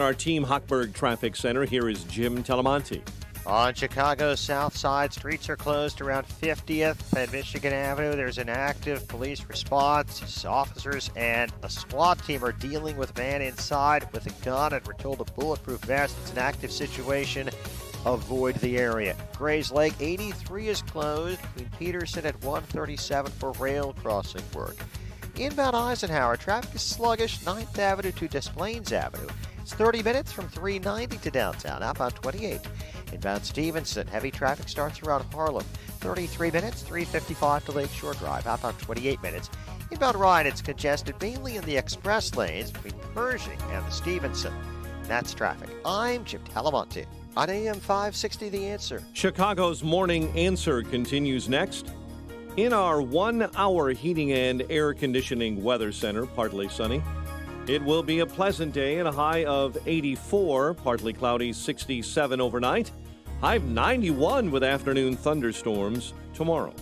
Our Team Hochberg Traffic Center, here is Jim Telemonte. On Chicago's South Side, streets are closed around 50th and Michigan Avenue. There's an active police response. Officers and a SWAT team are dealing with a man inside with a gun, and we're told a bulletproof vest. It's an active situation. Avoid the area. Grays Lake 83 is closed between Peterson at 137 for rail crossing work. Inbound Eisenhower, traffic is sluggish, 9th Avenue to Des Plaines Avenue. It's 30 minutes from 390 to downtown, outbound 28. Inbound Stevenson, heavy traffic starts around Harlem. 33 minutes, 355 to Lakeshore Drive, outbound 28 minutes. Inbound Ryan, it's congested mainly in the express lanes between Pershing and the Stevenson. That's traffic. I'm Jim Talamonte on AM 560 The Answer. Chicago's Morning Answer continues next. In our 1-hour heating and air conditioning weather center, partly sunny. It will be a pleasant day and a high of 84, partly cloudy, 67 overnight. High of 91 with afternoon thunderstorms tomorrow.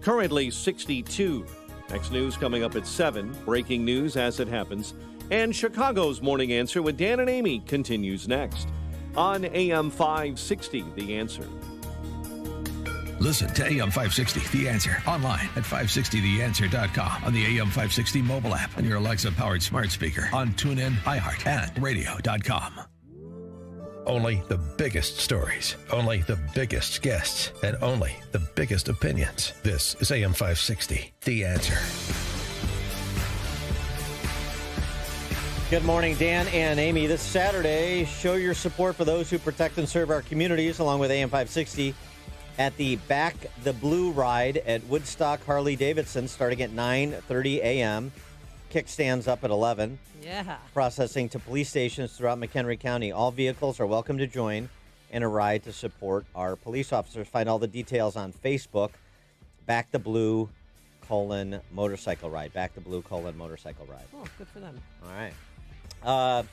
Currently 62. Next news coming up at 7. Breaking news as it happens. And Chicago's Morning Answer with Dan and Amy continues next on AM 560, The Answer. Listen to AM 560, The Answer, online at 560theanswer.com, on the AM 560 mobile app, on your Alexa-powered smart speaker, on TuneIn, iHeart, and radio.com. Only the biggest stories, only the biggest guests, and only the biggest opinions. This is AM 560, The Answer. Good morning, Dan and Amy. This Saturday, show your support for those who protect and serve our communities, along with AM 560. At the Back the Blue ride at Woodstock Harley-Davidson, starting at 9:30 a.m. Kickstands up at 11. Yeah. Processing to police stations throughout McHenry County. All vehicles are welcome to join in a ride to support our police officers. Find all the details on Facebook. Back the Blue motorcycle ride. Back the Blue motorcycle ride. Oh, good for them. All right.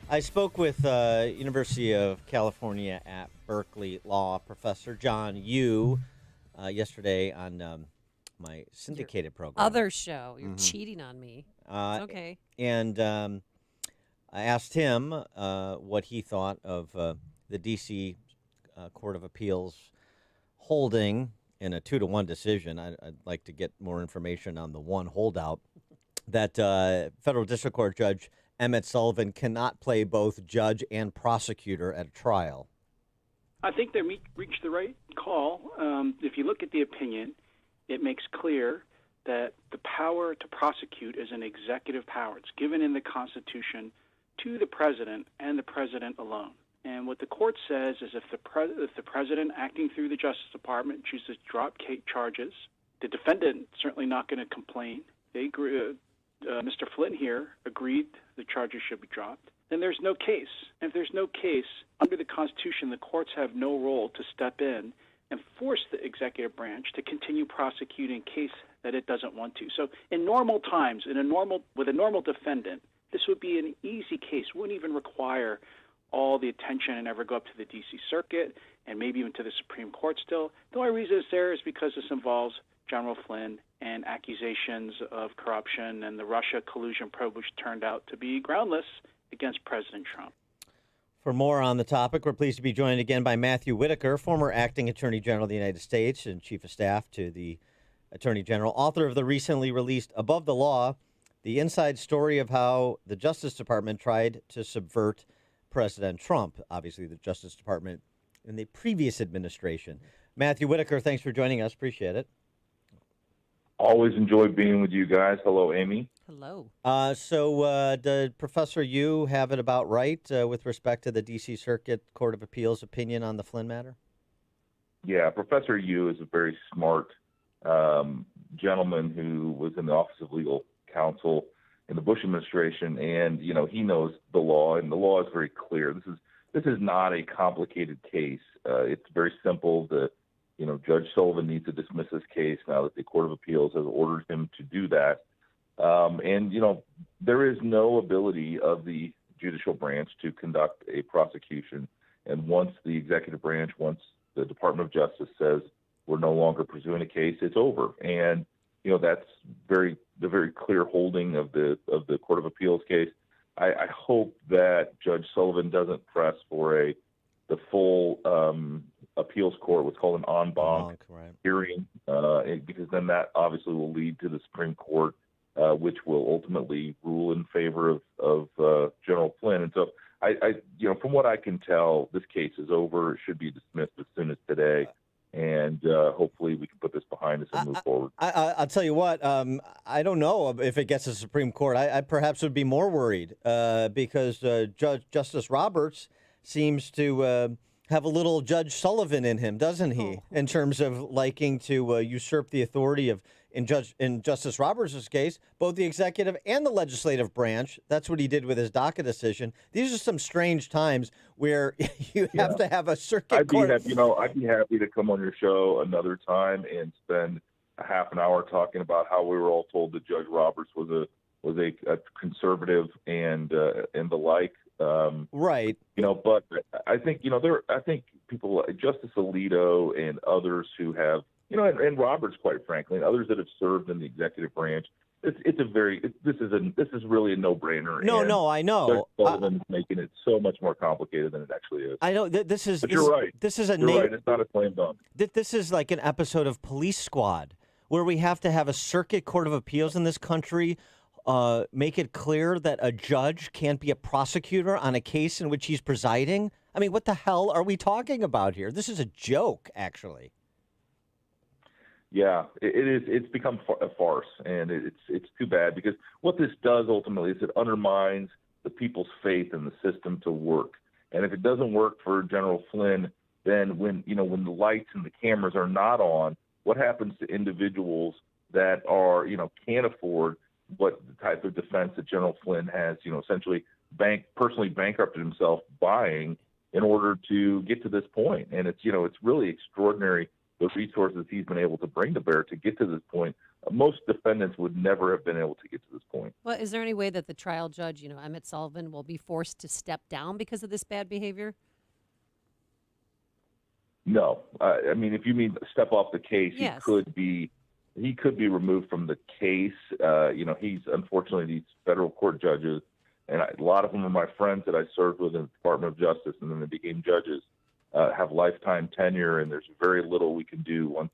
I spoke with University of California at Berkeley Law Professor John Yu yesterday on my syndicated program. Other show. You're cheating on me. It's okay. And I asked him what he thought of the D.C. Court of Appeals holding in a 2-1 decision. I'd like to get more information on the one holdout that Federal District Court Judge Emmett Sullivan cannot play both judge and prosecutor at a trial. I think they reached the right call. If you look at the opinion, it makes clear that the power to prosecute is an executive power. It's given in the Constitution to the president and the president alone. And what the court says is if the president, acting through the Justice Department, chooses to drop charges, the defendant certainly not going to complain. They agree. Mr. Flynn here agreed the charges should be dropped. Then there's no case. And if there's no case, under the Constitution, the courts have no role to step in and force the executive branch to continue prosecuting a case that it doesn't want to. So in normal times, with a normal defendant, this would be an easy case. Wouldn't even require all the attention and ever go up to the D.C. Circuit and maybe even to the Supreme Court still. The only reason it's there is because this involves General Flynn and accusations of corruption and the Russia collusion probe, which turned out to be groundless against President Trump. For more on the topic, we're pleased to be joined again by Matthew Whitaker, former acting Attorney General of the United States and Chief of Staff to the Attorney General, author of the recently released Above the Law, the inside story of how the Justice Department tried to subvert President Trump, obviously the Justice Department in the previous administration. Matthew Whitaker, thanks for joining us. Appreciate it. Always enjoy being with you guys. Hello, Amy. Hello. So did Professor Yu have it about right with respect to the D.C. Circuit Court of Appeals opinion on the Flynn matter? Yeah, Professor Yu is a very smart gentleman who was in the Office of Legal Counsel in the Bush administration, and he knows the law, and the law is very clear. This is not a complicated case. It's very simple. Judge Sullivan needs to dismiss this case now that the Court of Appeals has ordered him to do that. There is no ability of the judicial branch to conduct a prosecution. And once the executive branch, once the Department of Justice says we're no longer pursuing a case, it's over. And, that's the very clear holding of the Court of Appeals case. I hope that Judge Sullivan doesn't press for the full appeals court, what's called an en banc hearing, because then that obviously will lead to the Supreme Court, which will ultimately rule in favor of General Flynn. And so, from what I can tell, this case is over. It should be dismissed as soon as today. And hopefully we can put this behind us and move forward. I'll tell you what, I don't know if it gets to the Supreme Court. I perhaps would be more worried because Justice Roberts seems to have a little Judge Sullivan in him, doesn't he? In terms of liking to usurp the authority of, in Justice Roberts' case, both the executive and the legislative branch. That's what he did with his DACA decision. These are some strange times where you have to have a circuit court. I'd be happy to come on your show another time and spend a half an hour talking about how we were all told that Judge Roberts was a conservative and the like. Right. But I think I think people like Justice Alito and others who have, and Roberts, quite frankly, and others that have served in the executive branch. This is really a no-brainer. No, I know. Judge Sullivan is making it so much more complicated than it actually is. I know this is. But you're right. This is you're right. It's not a slam dunk. This is like an episode of Police Squad, where we have to have a circuit court of appeals in this country make it clear that a judge can't be a prosecutor on a case in which he's presiding. I mean, what the hell are we talking about here? This is a joke, actually. Yeah, it is. It's become a farce, and it's too bad because what this does ultimately is it undermines the people's faith in the system to work. And if it doesn't work for General Flynn, then when the lights and the cameras are not on, what happens to individuals that are can't afford what the type of defense that General Flynn has essentially personally bankrupted himself buying in order to get to this point. And it's really extraordinary the resources he's been able to bring to bear to get to this point. Most defendants would never have been able to get to this point. Well, is there any way that the trial judge, Emmett Sullivan, will be forced to step down because of this bad behavior? No. I mean, if you mean step off the case, yes. He could be removed from the case. He's unfortunately these federal court judges, and a lot of them are my friends that I served with in the Department of Justice, and then they became judges. Have lifetime tenure, and there's very little we can do once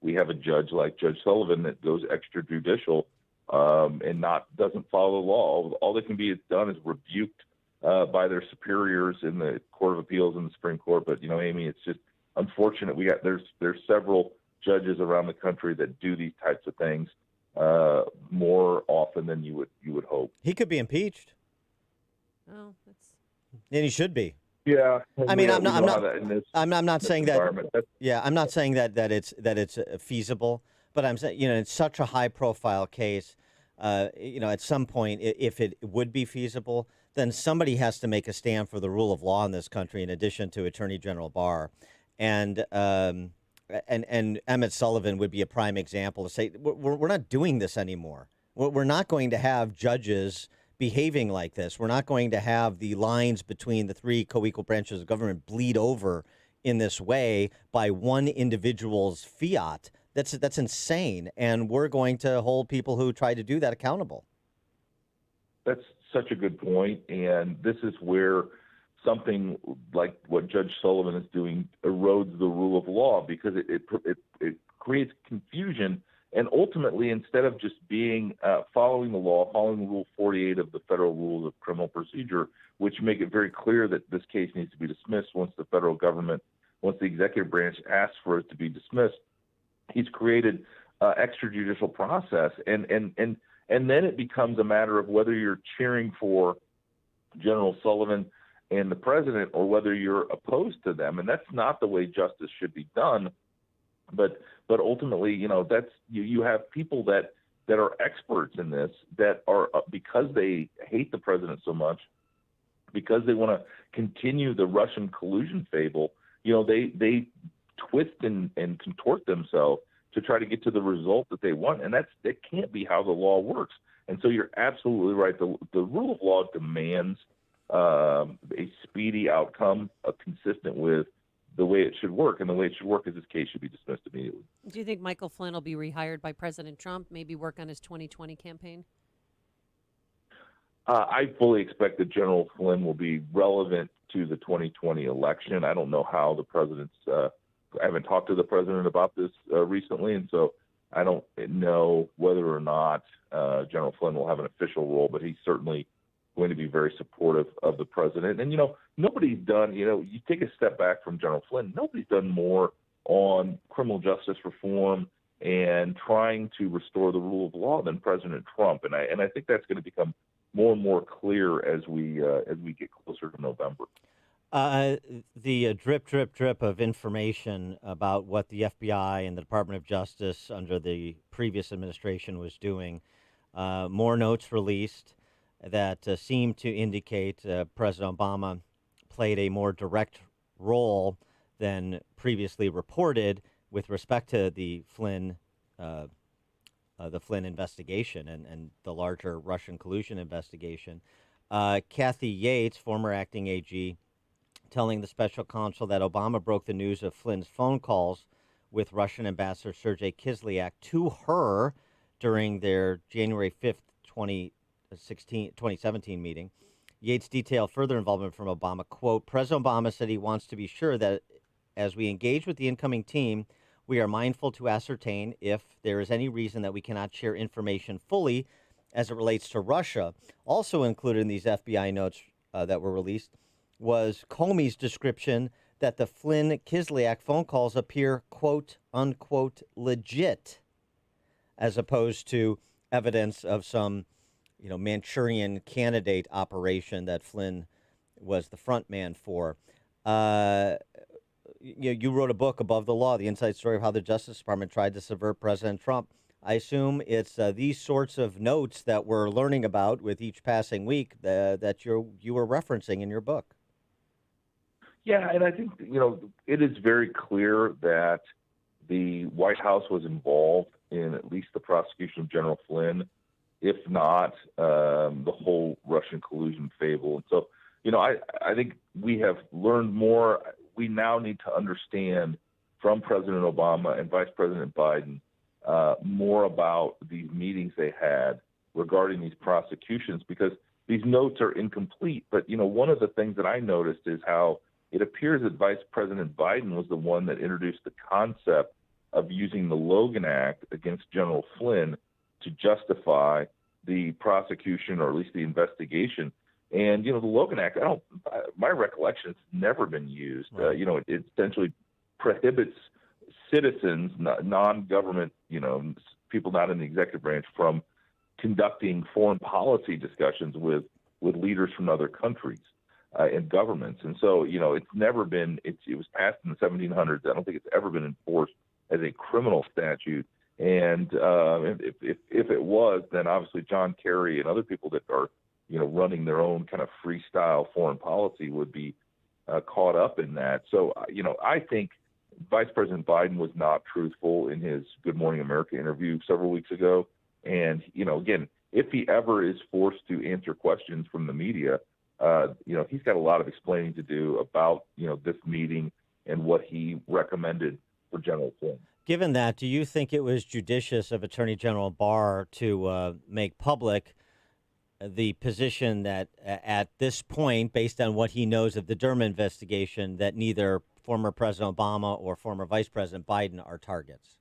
we have a judge like Judge Sullivan that goes extrajudicial and doesn't follow the law. All that can be done is rebuked by their superiors in the Court of Appeals and the Supreme Court. But Amy, it's just unfortunate. There's several judges around the country that do these types of things more often than you would hope. He could be impeached. Oh, and he should be. Yeah, I mean, I'm not saying that. Yeah, I'm not saying that it's feasible, but I'm saying it's such a high-profile case. At some point, if it would be feasible, then somebody has to make a stand for the rule of law in this country, in addition to Attorney General Barr, and Emmett Sullivan would be a prime example to say we're not doing this anymore. We're not going to have judges behaving like this. We're not going to have the lines between the three co-equal branches of government bleed over in this way by one individual's fiat. That's insane, and we're going to hold people who try to do that accountable. That's such a good point, and this is where something like what Judge Sullivan is doing erodes the rule of law, because it creates confusion. And ultimately, instead of just being following the law, following Rule 48 of the Federal Rules of Criminal Procedure, which make it very clear that this case needs to be dismissed once the executive branch asks for it to be dismissed, he's created extrajudicial process, and then it becomes a matter of whether you're cheering for General Sullivan and the president or whether you're opposed to them, and that's not the way justice should be done. But ultimately, that's you have people that are experts in this that are, because they hate the president so much, because they want to continue the Russian collusion fable, they twist and contort themselves to try to get to the result that they want, and that can't be how the law works. And so you're absolutely right. The rule of law demands a speedy outcome consistent with the way it should work, and the way it should work is this case should be dismissed immediately. Do you think Michael Flynn will be rehired by President Trump, maybe work on his 2020 campaign? I fully expect that General Flynn will be relevant to the 2020 election. I don't know how the president's I haven't talked to the president about this recently, and so I don't know whether or not General Flynn will have an official role, but he's certainly going to be very supportive of the president. And, nobody's done, you take a step back from General Flynn, nobody's done more on criminal justice reform and trying to restore the rule of law than President Trump. And I think that's going to become more and more clear as we get closer to November. The drip of information about what the FBI and the Department of Justice under the previous administration was doing, more notes released that seem to indicate President Obama played a more direct role than previously reported with respect to the Flynn investigation and the larger Russian collusion investigation. Kathy Yates, former acting AG, telling the special counsel that Obama broke the news of Flynn's phone calls with Russian Ambassador Sergei Kislyak to her during their January 5th, 2017 meeting. Yates detailed further involvement from Obama. Quote, President Obama said he wants to be sure that as we engage with the incoming team, we are mindful to ascertain if there is any reason that we cannot share information fully as it relates to Russia. Also included in these FBI notes that were released was Comey's description that the Flynn-Kislyak phone calls appear, quote, unquote, legit, as opposed to evidence of some, Manchurian candidate operation that Flynn was the front man for. You wrote a book, Above the Law, the inside story of how the Justice Department tried to subvert President Trump. I assume it's these sorts of notes that we're learning about with each passing week that you were referencing in your book. Yeah, and I think, it is very clear that the White House was involved in at least the prosecution of General Flynn, if not the whole Russian collusion fable. And so, I think we have learned more. We now need to understand from President Obama and Vice President Biden more about these meetings they had regarding these prosecutions, because these notes are incomplete. But, one of the things that I noticed is how it appears that Vice President Biden was the one that introduced the concept of using the Logan Act against General Flynn to justify the prosecution, or at least the investigation. And, the Logan Act, my recollection, it's never been used. Right. It essentially prohibits citizens, non-government, people not in the executive branch, from conducting foreign policy discussions with leaders from other countries and governments. And so, it's never been, it was passed in the 1700s. I don't think it's ever been enforced as a criminal statute. And if it was, then obviously John Kerry and other people that are, running their own kind of freestyle foreign policy would be caught up in that. So, I think Vice President Biden was not truthful in his Good Morning America interview several weeks ago. And, again, if he ever is forced to answer questions from the media, he's got a lot of explaining to do about, this meeting and what he recommended for General Flynn. Given that, do you think it was judicious of Attorney General Barr to make public the position that at this point, based on what he knows of the Durham investigation, that neither former President Obama or former Vice President Biden are targets?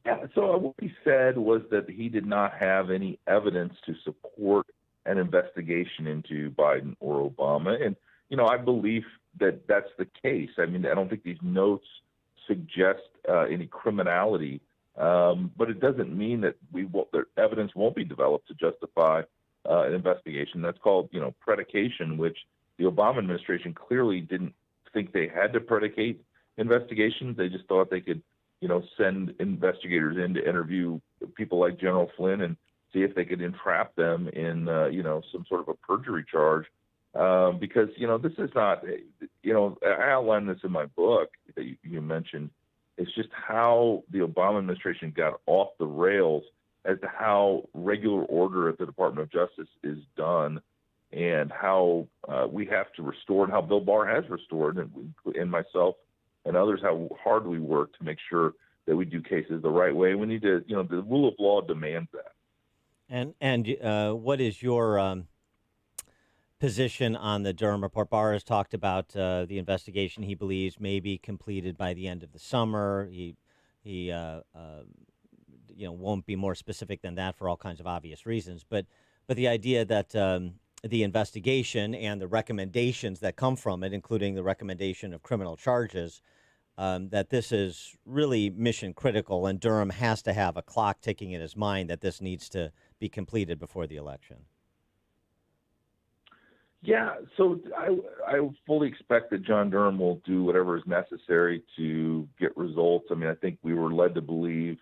Yeah, so what he said was that he did not have any evidence to support an investigation into Biden or Obama. And, I believe that that's the case. I mean, I don't think these notes suggest any criminality, but it doesn't mean that the evidence won't be developed to justify an investigation. That's called, predication, which the Obama administration clearly didn't think they had to predicate investigations. They just thought they could, send investigators in to interview people like General Flynn and see if they could entrap them in, some sort of a perjury charge. Because, this is not, I outlined this in my book that you mentioned. It's just how the Obama administration got off the rails as to how regular order at the Department of Justice is done, and how we have to restore, and how Bill Barr has restored, and myself and others, how hard we work to make sure that we do cases the right way. We need to, the rule of law demands that. And what is your position on the Durham report? Barr has talked about the investigation he believes may be completed by the end of the summer. He won't be more specific than that for all kinds of obvious reasons. But the idea that the investigation and the recommendations that come from it, including the recommendation of criminal charges, that this is really mission critical, and Durham has to have a clock ticking in his mind that this needs to be completed before the election. Yeah, so I fully expect that John Durham will do whatever is necessary to get results. I mean, I think we were led to believe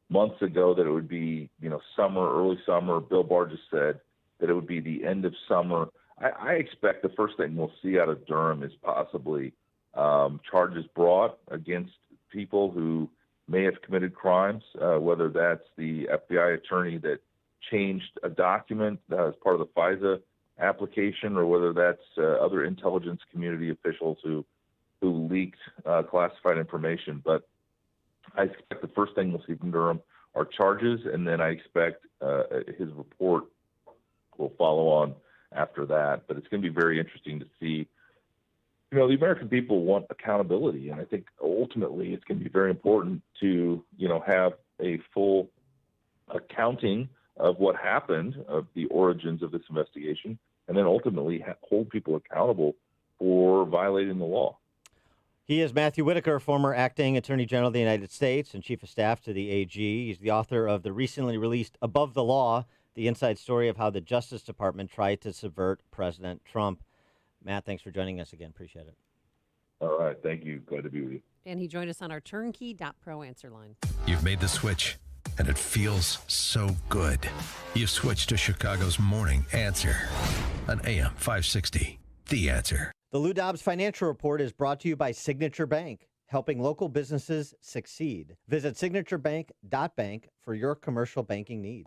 months ago that it would be, summer, early summer. Bill Barr just said that it would be the end of summer. I expect the first thing we'll see out of Durham is possibly charges brought against people who may have committed crimes, whether that's the FBI attorney that changed a document as part of the FISA application, or whether that's other intelligence community officials who leaked classified information. But I expect the first thing we'll see from Durham are charges, and then I expect his report will follow on after that. But it's going to be very interesting to see. The American people want accountability, and I think ultimately it's going to be very important to, have a full accounting of what happened, of the origins of this investigation, and then ultimately hold people accountable for violating the law. He is Matthew Whitaker, former acting Attorney General of the United States and Chief of Staff to the AG. He's the author of the recently released Above the Law, the inside story of how the Justice Department tried to subvert President Trump. Matt, thanks for joining us again. Appreciate it. All right. Thank you. Glad to be with you. And he joined us on our turnkey.pro answer line. You've made the switch, and it feels so good. You've switched to Chicago's Morning Answer on AM 560. The Answer. The Lou Dobbs Financial Report is brought to you by Signature Bank, helping local businesses succeed. Visit signaturebank.bank for your commercial banking needs.